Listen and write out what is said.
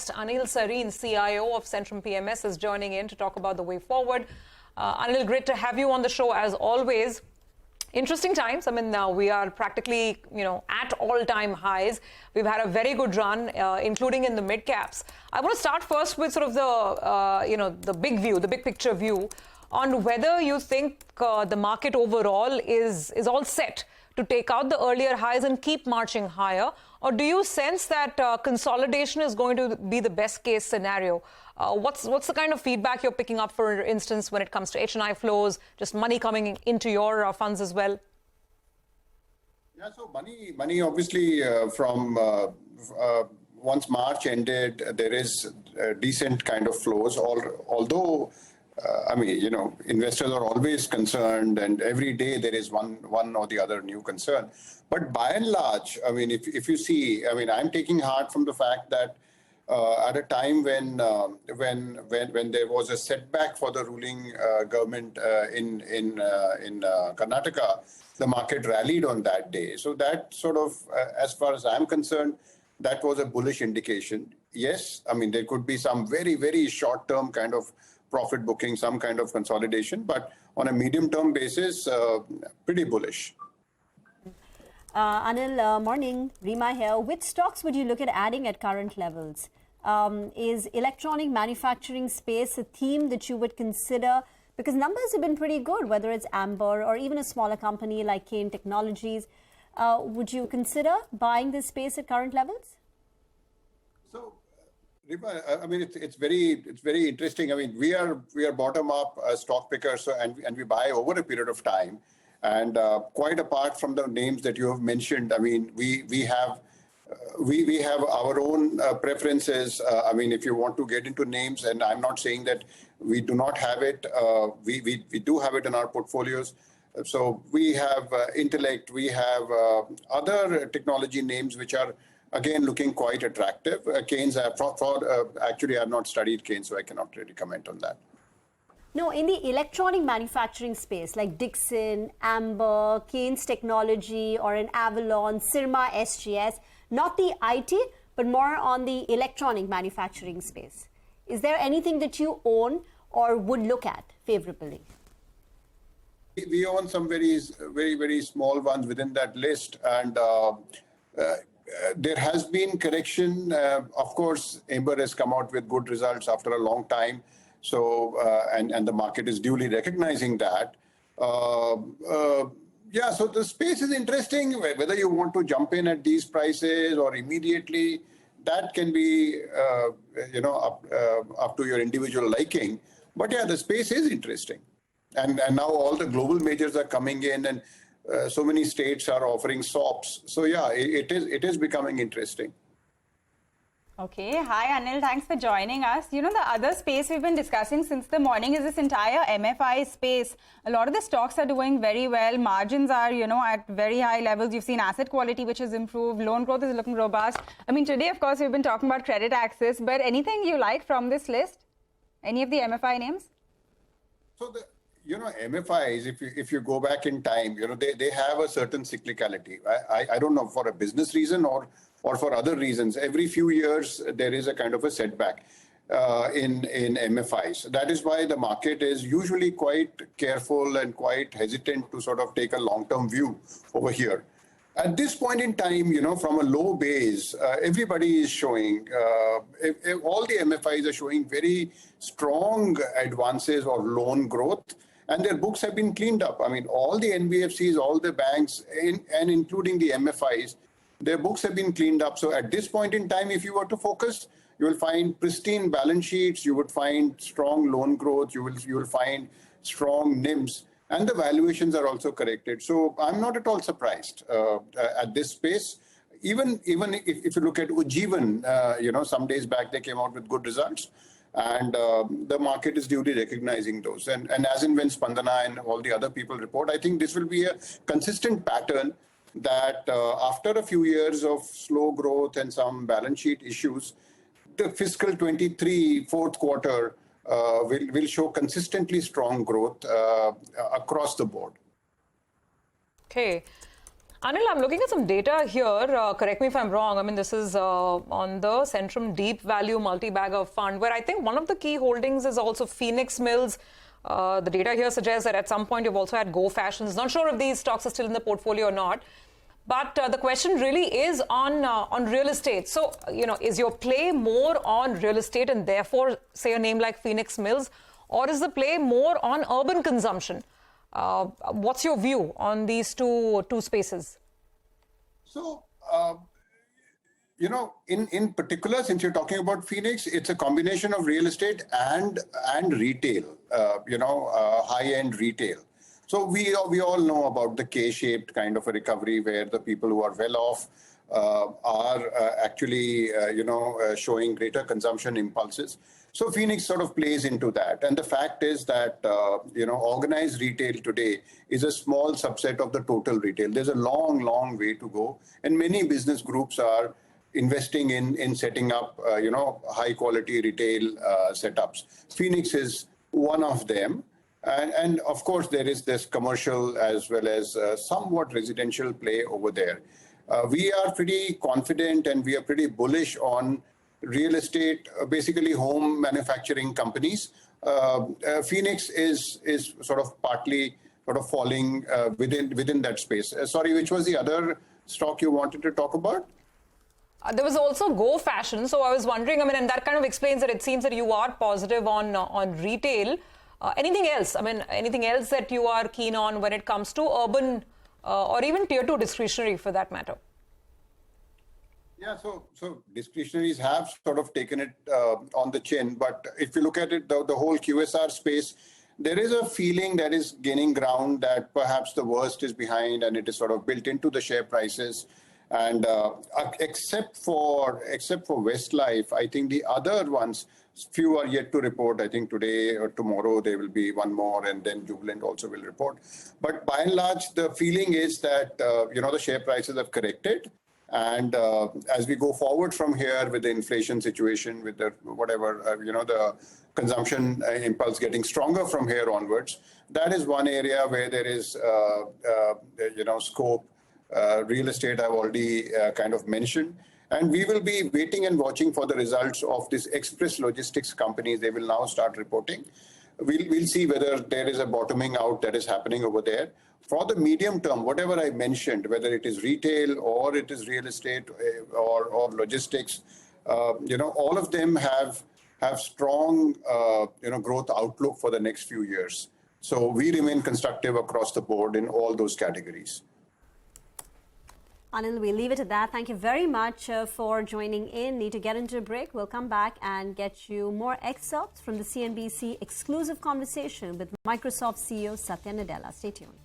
guest, Anil Sareen, CIO of Centrum PMS, is joining in to talk about the way forward. Anil, great to have you on the show as always. Interesting times. I mean, now we are practically, at all-time highs. We've had a very good run, including in the mid-caps. I want to start first with sort of the big view, the big picture view on whether you think the market overall is all set to take out the earlier highs and keep marching higher, or do you sense that consolidation is going to be the best case scenario? What's the kind of feedback you're picking up, for instance, when it comes to H&I flows, just money coming into your funds as well? Yeah, so money obviously from once March ended, there is decent kind of flows, although investors are always concerned, and every day there is one or the other new concern. But by and large, I mean, if you see, I mean, I'm taking heart from the fact that at a time when there was a setback for the ruling government in Karnataka, the market rallied on that day. So that sort of, as far as I'm concerned, that was a bullish indication. Yes, I mean, there could be some very, very short-term kind of profit booking, some kind of consolidation, but on a medium-term basis, pretty bullish. Anil, morning. Rima here. Which stocks would you look at adding at current levels? Is electronic manufacturing space a theme that you would consider? Because numbers have been pretty good, whether it's Amber or even a smaller company like Kane Technologies. Would you consider buying this space at current levels? So, Rima, I mean, it's very interesting. I mean, we are bottom up stock pickers, so, and we buy over a period of time. And quite apart from the names that you have mentioned, I mean, we have our own preferences. I mean, if you want to get into names, and I'm not saying that we do not have it, we do have it in our portfolios. So we have Intellect, we have other technology names which are again looking quite attractive. Kane's, actually, I have not studied Kane, so I cannot really comment on that. No, in the electronic manufacturing space, like Dixon, Amber, Kane's Technology, or an Avalon, Syrma SGS, not the IT, but more on the electronic manufacturing space. Is there anything that you own or would look at favorably? We own some very, very small ones within that list, and there has been correction. Of course, Amber has come out with good results after a long time. So, and the market is duly recognizing that. Yeah, so the space is interesting. Whether you want to jump in at these prices or immediately, that can be, up to your individual liking. But yeah, the space is interesting. And now all the global majors are coming in, and so many states are offering SOPs. So yeah, it is becoming interesting. Okay. Hi, Anil. Thanks for joining us. You know, the other space we've been discussing since the morning is this entire MFI space. A lot of the stocks are doing very well. Margins are, at very high levels. You've seen asset quality, which has improved. Loan growth is looking robust. I mean, today, of course, we've been talking about credit access, but anything you like from this list? Any of the MFI names? So MFIs, if you go back in time, they have a certain cyclicality. I don't know, for a business reason or for other reasons. Every few years, there is a kind of a setback in MFIs. That is why the market is usually quite careful and quite hesitant to sort of take a long-term view over here. At this point in time, from a low base, everybody is showing, all the MFIs are showing very strong advances or loan growth, and their books have been cleaned up. I mean, all the NBFCs, all the banks, and including the MFIs, their books have been cleaned up. So at this point in time, if you were to focus, you will find pristine balance sheets, you would find strong loan growth, you will find strong NIMs, and the valuations are also corrected. So I'm not at all surprised at this space. Even if you look at Ujjivan, some days back they came out with good results, and the market is duly recognizing those. And as in when Spandana and all the other people report, I think this will be a consistent pattern that after a few years of slow growth and some balance sheet issues, the fiscal 23 fourth quarter will show consistently strong growth across the board. Okay. Anil, I'm looking at some data here. Correct me if I'm wrong. I mean, this is on the Centrum Deep Value Multi-Bagger Fund, where I think one of the key holdings is also Phoenix Mills. The data here suggests that at some point you've also had Go Fashions. Not sure if these stocks are still in the portfolio or not. But the question really is on real estate. So, is your play more on real estate and therefore, say, a name like Phoenix Mills, or is the play more on urban consumption? What's your view on these two spaces? So, in particular, since you're talking about Phoenix, it's a combination of real estate and retail, high-end retail. So we all know about the K-shaped kind of a recovery where the people who are well off are actually, showing greater consumption impulses. So Phoenix sort of plays into that. And the fact is that, organized retail today is a small subset of the total retail. There's a long, long way to go. And many business groups are investing in setting up, high quality retail setups. Phoenix is one of them. And of course, there is this commercial as well as somewhat residential play over there. We are pretty confident and we are pretty bullish on real estate, basically home manufacturing companies. Phoenix is sort of partly falling within that space. Sorry, which was the other stock you wanted to talk about? There was also Go Fashion. So I was wondering, and that kind of explains that it seems that you are positive on retail. Anything else? Anything else that you are keen on when it comes to urban or even tier 2 discretionary for that matter? Yeah, so discretionaries have sort of taken it on the chin. But if you look at it, the whole QSR space, there is a feeling that is gaining ground that perhaps the worst is behind and it is sort of built into the share prices. And except for Westlife, I think the other ones, few are yet to report. I think today or tomorrow there will be one more, and then Jubilant also will report. But by and large, the feeling is that the share prices have corrected, and as we go forward from here with the inflation situation, with the the consumption impulse getting stronger from here onwards, that is one area where there is scope. Real estate I've already kind of mentioned. And we will be waiting and watching for the results of this express logistics companies. They will now start reporting. We'll see whether there is a bottoming out that is happening over there. For the medium term, whatever I mentioned, whether it is retail or it is real estate or logistics, all of them have strong growth outlook for the next few years. So we remain constructive across the board in all those categories. Anil, we'll leave it at that. Thank you very much for joining in. Need to get into a break. We'll come back and get you more excerpts from the CNBC exclusive conversation with Microsoft CEO Satya Nadella. Stay tuned.